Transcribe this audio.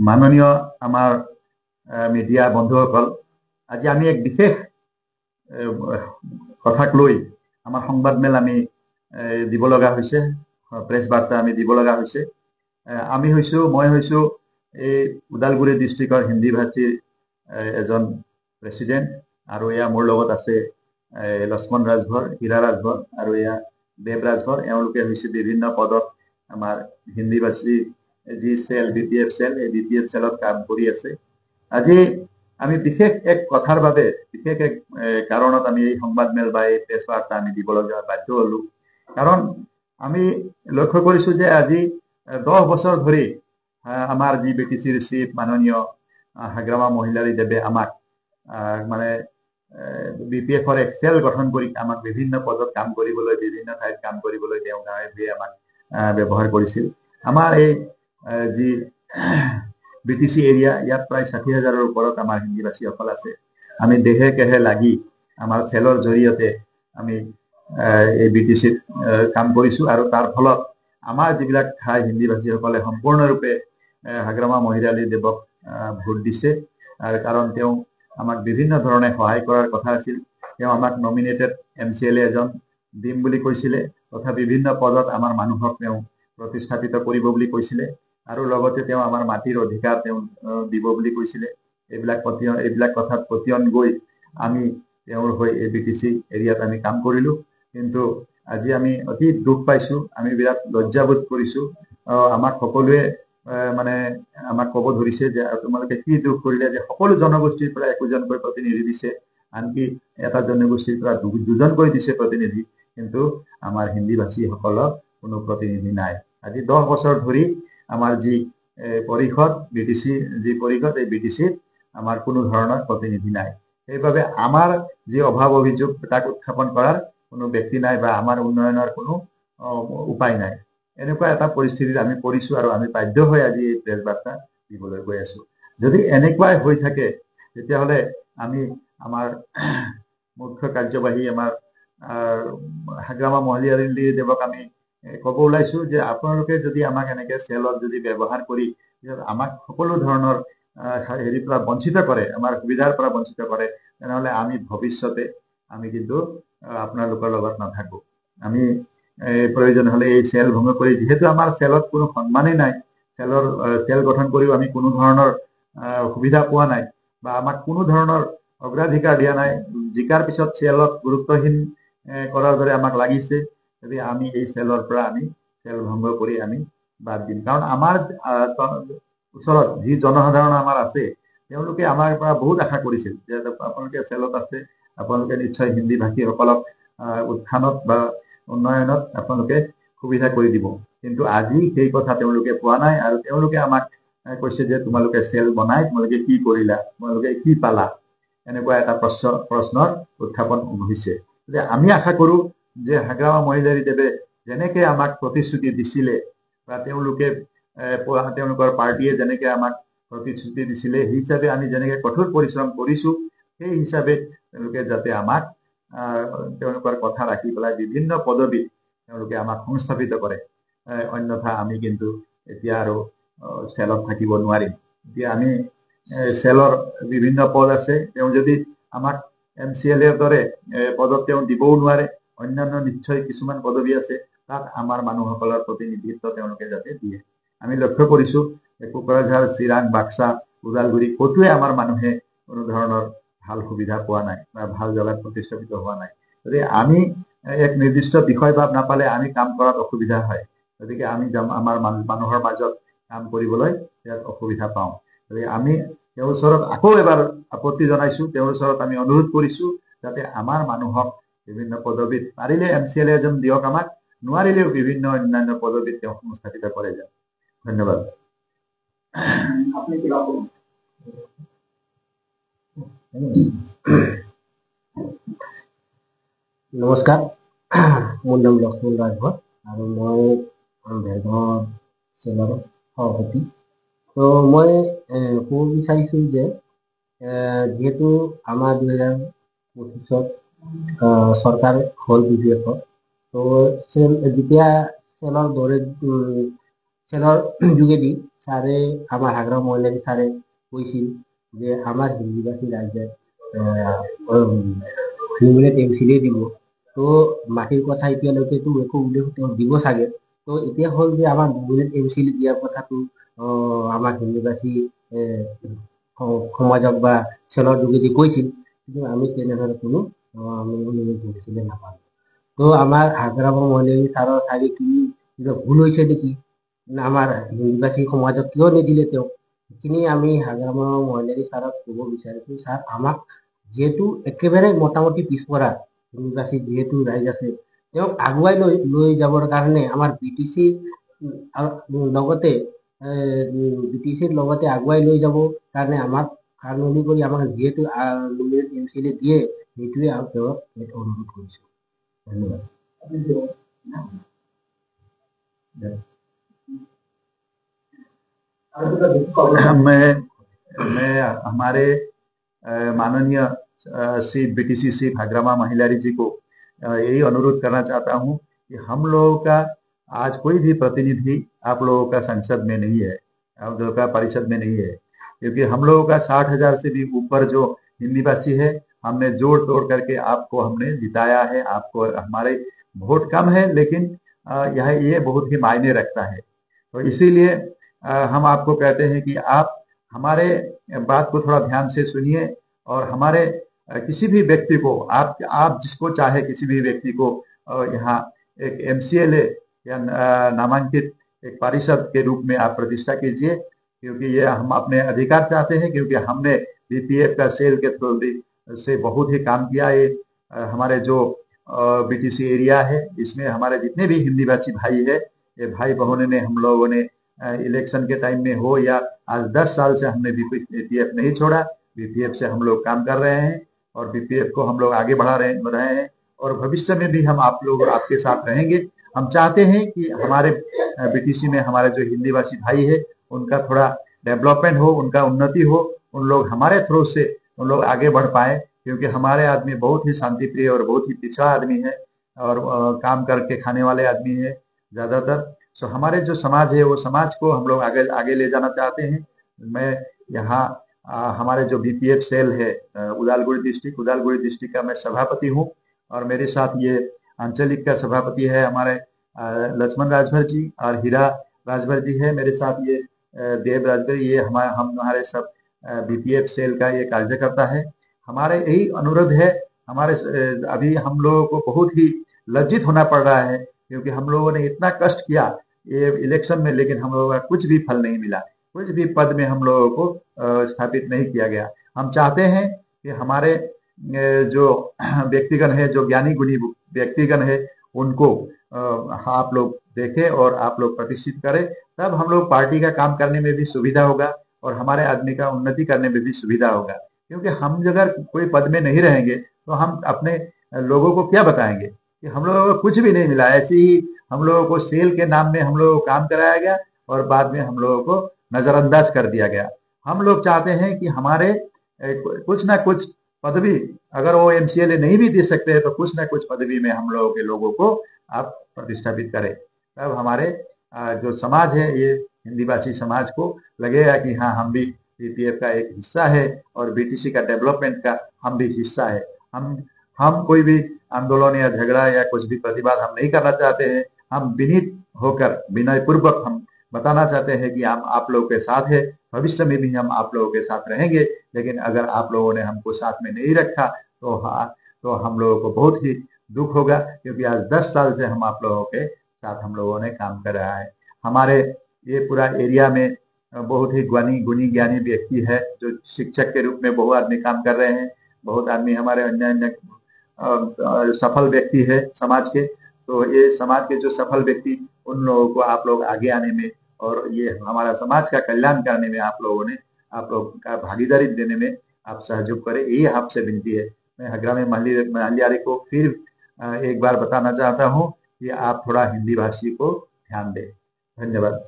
মাননীয় আমাৰ মিডিয়া বন্ধুসকল, আজি আমি এক বিশেষ কথাক লৈ আমাৰ সংবাদমেল আমি দিব লগা হৈছে, প্ৰেছ বাৰ্তা আমি দিব লগা হৈছে। মই হৈছো এই ওদালগুৰি ডিষ্ট্ৰিক্টৰ হিন্দী ভাষীৰ এজন প্ৰেচিডেণ্ট, আৰু এয়া মোৰ লগত আছে লক্ষ্মণ ৰাজভৰ, হীৰা ৰাজভৰ আৰু এয়া দেৱ ৰাজভৰ। এওঁলোকে হৈছে বিভিন্ন পদত আমাৰ হিন্দী ভাষী যি চেল BPF চেল, এই BPF চেলত কাম কৰি আছে। আজি আমি বিশেষ এক কথাৰ বাবে, বিশেষ এক কাৰণত আমি এই সংবাদমেল বা এই প্ৰেছ বাৰ্তা আমি দিবলগীয়া বাধ্য হলো। কাৰণ আমি লক্ষ্য কৰিছো যে আজি 10 বছৰ ধৰি আমাৰ যি BTCৰ চিফ মাননীয় হাগ্ৰামা মহিলাৰীদেৱে আমাক মানে BPFৰ এক চেল গঠন কৰি আমাক বিভিন্ন পদত কাম কৰিবলৈ, বিভিন্ন ঠাইত কাম কৰিবলৈ তেওঁ গাঁৱে ভূঞে আমাক ব্যৱহাৰ কৰিছিল। আমাৰ এই যি BTC এৰিয়া, ইয়াত প্ৰায় 60,000ৰ ওপৰত আমাৰ হিন্দীভাষীসকল আছে। আমি দেহে কেহে লাগি আমাৰ চেলৰ জৰিয়তে আমি এই BTCত কাম কৰিছো, আৰু তাৰ ফলত আমাৰ যিবিলাক ঠাই হিন্দীভাষীসকলে সম্পূৰ্ণৰূপে হাগ্ৰামা মহিলাৰীদেৱক ভোট দিছে। আৰু কাৰণ তেওঁ আমাক বিভিন্ন ধৰণে সহায় কৰাৰ কথা আছিল। তেওঁ আমাক নমিনেটেড MCLA এজন দিম বুলি কৈছিলে, তথা বিভিন্ন পদত আমাৰ মানুহক তেওঁ প্ৰতিষ্ঠাপিত কৰিব বুলি কৈছিলে, আৰু লগতে তেওঁ আমাৰ মাটিৰ অধিকাৰ তেওঁ দিব বুলি কৈছিলে। এইবিলাক কথাত পতিয়ন গৈ আমি তেওঁৰ হৈ এই BTC এৰিয়াত আমি কাম কৰিলো। কিন্তু আজি আমি অতি দুখ পাইছো, আমি বিৰাট লজ্জাবোধ কৰিছো। আমাক সকলোৱে মানে আমাক ক'ব ধৰিছে যে তোমালোকে কি দুখ কৰিলে যে সকলো জনগোষ্ঠীৰ পৰা একোজনকৈ প্ৰতিনিধি দিছে, আনকি এটা জনগোষ্ঠীৰ পৰা দুজনকৈ দিছে প্ৰতিনিধি, কিন্তু আমাৰ হিন্দীভাষীসকলক কোনো প্ৰতিনিধি নাই। আজি 10 বছৰ ধৰি আমাৰ যি পৰিষদ BTC, যি পৰিষদ, এই BTCত আমাৰ কোনো ধৰণৰ প্ৰতিনিধি নাই। সেইবাবে আমাৰ যি অভাৱ অভিযোগ তাক উত্থাপন কৰাৰ কোনো ব্যক্তি নাই, বা আমাৰ উন্নয়নৰ কোনো উপায় নাই। এনেকুৱা এটা পৰিস্থিতিত আমি পৰিছো, আৰু আমি বাধ্য হৈ আজি এই প্ৰেছ বাৰ্তা দিবলৈ গৈ আছো। যদি এনেকুৱাই হৈ থাকে, তেতিয়াহ'লে আমি আমাৰ মুখ্য কাৰ্যবাহী আমাৰ হাগ্ৰামা মহিলাৰীদেৱক আমি ক'ব ওলাইছো যে আপোনালোকে যদি আমাক এনেকে চেলত যদি ব্যৱহাৰ কৰি আমাক সকলো ধৰণৰ হেৰিৰ পৰা বঞ্চিত কৰে, আমাৰ সুবিধাৰ পৰা বঞ্চিত কৰে, তেনেহ'লে আমি ভৱিষ্যতে আমি কিন্তু আপোনালোকৰ লগত নাথাকো। আমি প্ৰয়োজন হলে এই চেল ভংগ কৰি, যিহেতু আমাৰ চেলত কোনো সন্মানেই নাই, চেল গঠন কৰিও আমি কোনো ধৰণৰ সুবিধা পোৱা নাই, বা আমাক কোনো ধৰণৰ অগ্ৰাধিকাৰ দিয়া নাই। জিকাৰ পিছত চেলত গুৰুত্বহীন কৰাৰ দৰে আমাক লাগিছে। যদি আমি এই চেলৰ পৰা আমি চেল ভংগ কৰি আমি বাদ দিম। কাৰণ আমাৰ ওচৰত যি জনসাধাৰণ আমাৰ আছে, তেওঁলোকে আমাৰ পৰা বহুত আশা কৰিছিল যে আপোনালোকে চেলত আছে, আপোনালোকে নিশ্চয় হিন্দীভাষীসকলক উত্থানত বা উন্নয়নত আপোনালোকে সুবিধা কৰি দিব। কিন্তু আজি সেই কথা তেওঁলোকে পোৱা নাই, আৰু তেওঁলোকে আমাক কৈছে যে তোমালোকে চেল বনাই তোমালোকে কি কৰিলা, তোমালোকে কি পালা, এনেকুৱা এটা প্ৰশ্নৰ উত্থাপন হৈছে। যে আমি আশা কৰো যে হাগ্ৰামা মহিলাৰীদেৱে যেনেকে আমাক প্ৰতিশ্ৰুতি দিছিলে, বা তেওঁলোকৰ পাৰ্টীয়ে যেনেকে আমাক প্ৰতিশ্ৰুতি দিছিলে, সেই হিচাপে আমি যেনেকে কঠোৰ পৰিশ্ৰম কৰিছো, সেই হিচাপে তেওঁলোকে যাতে আমাক তেওঁলোকৰ কথা ৰাখি পেলাই বিভিন্ন পদবীত তেওঁলোকে আমাক সংস্থাপিত কৰে। অন্যথা আমি কিন্তু এতিয়া আৰু চেলত থাকিব নোৱাৰিম। এতিয়া আমি চেলৰ বিভিন্ন পদ আছে, তেওঁ যদি আমাক MCLA দৰে পদত তেওঁ দিবও নোৱাৰে। অন্যান্য নিশ্চয় কিছুমান পদবী আছে, তাত আমাৰ মানুহসকলৰ প্ৰতিনিধিত্ব তেওঁলোকে যাতে দিয়ে। আমি লক্ষ্য কৰিছো কোকৰাঝাৰ, চিৰাং, বাক্সা, ওদালগুৰি ক'তোৱে আমাৰ মানুহে কোনো ধৰণৰ ভাল সুবিধা পোৱা নাই, বা ভাল জেগাত প্ৰতিষ্ঠাপিত হোৱা নাই। গতিকে আমি এক নিৰ্দিষ্ট বিষয় ভাৱ নাপালে আমি কাম কৰাত অসুবিধা হয়। গতিকে আমি আমাৰ মানুহৰ মাজত কাম কৰিবলৈ ইয়াত অসুবিধা পাওঁ। গতিকে আমি তেওঁৰ ওচৰত আকৌ এবাৰ আপত্তি জনাইছো, তেওঁৰ ওচৰত আমি অনুৰোধ কৰিছো যাতে আমাৰ মানুহক বিভিন্ন পদবীত, পাৰিলে MCLA এজন দিয়ক আমাক, নোৱাৰিলেও বিভিন্ন অন্যান্য পদবীত তেওঁ সংস্থাপিত কৰে যায়। ধন্যবাদ। নমস্কাৰ, মোৰ নাম লক্ষ্মণ ৰাজভৰ, আৰু মই ভেলগাঁও চেলৰ সভাপতি। তো মই ক'ব বিচাৰিছোঁ যে যিহেতু আমাৰ 2025 চৰকাৰ হ'ল BPF, তো যেতিয়া চেলৰ যোগেদি ছাৰে আমাৰ হাগ্ৰা মহিলাৰী ছাৰে কৈছিল যে আমাৰ হিন্দীভাষী ৰাইজে ফিমেল এমচিলে দিব। তো মাটিৰ কথা এতিয়ালৈকেতো একো উল্লেখ তেওঁ দিব চাগে। তো এতিয়া হ'ল যে আমাৰ ফিমেল এমচিলে দিয়াৰ কথাটো আমাৰ হিন্দীভাষী সমাজক বা চেলৰ যোগেদি কৈছিল, কিন্তু আমি তেনেদৰে কোনো আমি নাপালোঁ। তো আমাৰ হাগ্ৰামৰ মহিলাৰী ছাৰৰ চাগে কি ভুল হৈছে নেকি, আমাৰ হিন্দীভাষী সমাজক কিয় নিদিলে তেওঁ, সেইখিনি আমি হাগ্ৰামৰ মহিলাৰী ছাৰক ক'ব বিচাৰিছোঁ। ছাৰ, আমাক যিহেতু একেবাৰে মোটামুটি পিছপৰা হিন্দীভাষী যিহেতু ৰাইজ আছে, তেওঁক আগুৱাই লৈ যাবৰ কাৰণে আমাৰ BTC লগতে BTCৰ লগতে আগুৱাই লৈ যাব কাৰণে আমাক কাৰ্ণলি কৰি আমাক যিহেতু এমচিলে দিয়ে, সেইটোৱে তেওঁক অনুৰোধ কৰিছোঁ। ধন্যবাদ। मैं हमारे माननीय श्री BTC श्री हाग्रामा महिलारी जी को यही अनुरोध करना चाहता हूं कि हम लोगों का आज कोई भी प्रतिनिधि आप लोगों का संसद में नहीं है, आप लोगों का परिषद में नहीं है, क्योंकि हम लोगों का 60,000 से भी ऊपर जो हिंदीभाषी है, हमने जोड़ तोड़ करके आपको हमने जिताया है। आपको हमारे वोट कम है, लेकिन ये बहुत ही मायने रखता है। तो इसीलिए हम आपको कहते हैं कि आप हमारे बात को थोड़ा ध्यान से सुनिए और हमारे किसी भी व्यक्ति को आप जिसको चाहे किसी भी व्यक्ति को यहाँ एक MCLA या नामांकित एक पारिषद के रूप में आप प्रतिष्ठा कीजिए, क्योंकि ये हम अपने अधिकार चाहते हैं, क्योंकि हमने BPF का सेल के थ्रू से बहुत ही काम किया। ये हमारे जो BTC एरिया है, इसमें हमारे जितने भी हिंदी भाषी भाई है, ये भाई बहनों ने हम लोगों ने इलेक्शन के टाइम में हो या आज 10 साल से हमने BPF नहीं छोड़ा। BPF से हम लोग काम कर रहे हैं और BPF को हम लोग आगे बढ़ा रहे हैं और भविष्य में भी हम आप लोग आपके साथ रहेंगे। हम चाहते हैं कि हमारे BTC में हमारे जो हिंदी भाषी भाई है, उनका थोड़ा डेवलपमेंट हो, उनका उन्नति हो, उन लोग हमारे थ्रू से उन लोग आगे बढ़ पाए, क्योंकि हमारे आदमी बहुत ही शांति प्रिय और बहुत ही पिछड़ा आदमी है और काम करके खाने वाले आदमी है ज्यादातर। तो हमारे जो समाज है, वो समाज को हम लोग आगे ले जाना चाहते हैं। मैं यहाँ हमारे जो BPF सेल है उदालगुड़ी डिस्ट्रिक्ट का मैं सभापति हूँ और मेरे साथ ये आंचलिक का सभापति है हमारे लक्ष्मण राजभर जी और हीरा राजभर जी है मेरे साथ। ये देव राजभर, ये हमारे सब BPF सेल का ये कार्यकर्ता है। हमारे यही अनुरोध है, हमारे अभी हम लोगों को बहुत ही लज्जित होना पड़ रहा है, क्योंकि हम लोगों ने इतना कष्ट किया ये इलेक्शन में, लेकिन हम लोगों का कुछ भी फल नहीं मिला, कुछ भी पद में हम लोगों को स्थापित नहीं किया गया। हम चाहते हैं कि हमारे जो व्यक्तिगण है, जो ज्ञानी गुणी व्यक्तिगण है, उनको आप लोग देखें और आप लोग प्रतिष्ठित करें, तब हम लोग पार्टी का काम करने में भी सुविधा होगा और हमारे आदमी का उन्नति करने में भी सुविधा होगा। क्योंकि हम अगर कोई पद में नहीं रहेंगे तो हम अपने लोगों को क्या बताएंगे कि हम लोगों को कुछ भी नहीं मिला। ऐसे ही हम लोगों को सेल के नाम में हम लोगों को काम कराया गया और बाद में हम लोगों को नजरअंदाज कर दिया गया। हम लोग चाहते हैं कि हमारे कुछ ना कुछ पदवी, अगर वो MCLA नहीं भी दे सकते हैं तो कुछ ना कुछ पदवी में हम लोगों के लोगों को आप प्रतिष्ठापित करें, तब हमारे जो समाज है, ये हिंदी भाषी समाज को लगेगा कि हाँ, हम भी BPF का एक हिस्सा है और BTC का डेवलपमेंट का हम भी हिस्सा है। हम कोई भी आंदोलन या झगड़ा या कुछ भी प्रतिवाद हम नहीं करना चाहते हैं। हम विनीत होकर, विनय पूर्वक हम बताना चाहते हैं कि हम आप लोगों के साथ है, भविष्य में भी हम आप लोगों के साथ रहेंगे। लेकिन अगर आप लोगों ने हमको साथ में नहीं रखा तो हम लोगों को बहुत ही दुख होगा, क्योंकि आज 10 साल से हम आप लोगों के साथ हम लोगों ने काम कर रहा है। हमारे ये पूरा एरिया में बहुत ही गुणी ज्ञानी व्यक्ति है, जो शिक्षक के रूप में बहुत आदमी काम कर रहे हैं। बहुत आदमी हमारे अन्य सफल व्यक्ति है समाज के। तो ये समाज के जो सफल व्यक्ति, उन लोगों को आप लोग आगे आने में और ये हमारा समाज का कल्याण करने में आप लोगों का भागीदारी देने में आप सहयोग करें, यही आपसे विनती है। मैं हाग्रामी महिलारी को फिर एक बार बताना चाहता हूँ कि आप थोड़ा हिंदी भाषी को ध्यान दें। धन्यवाद।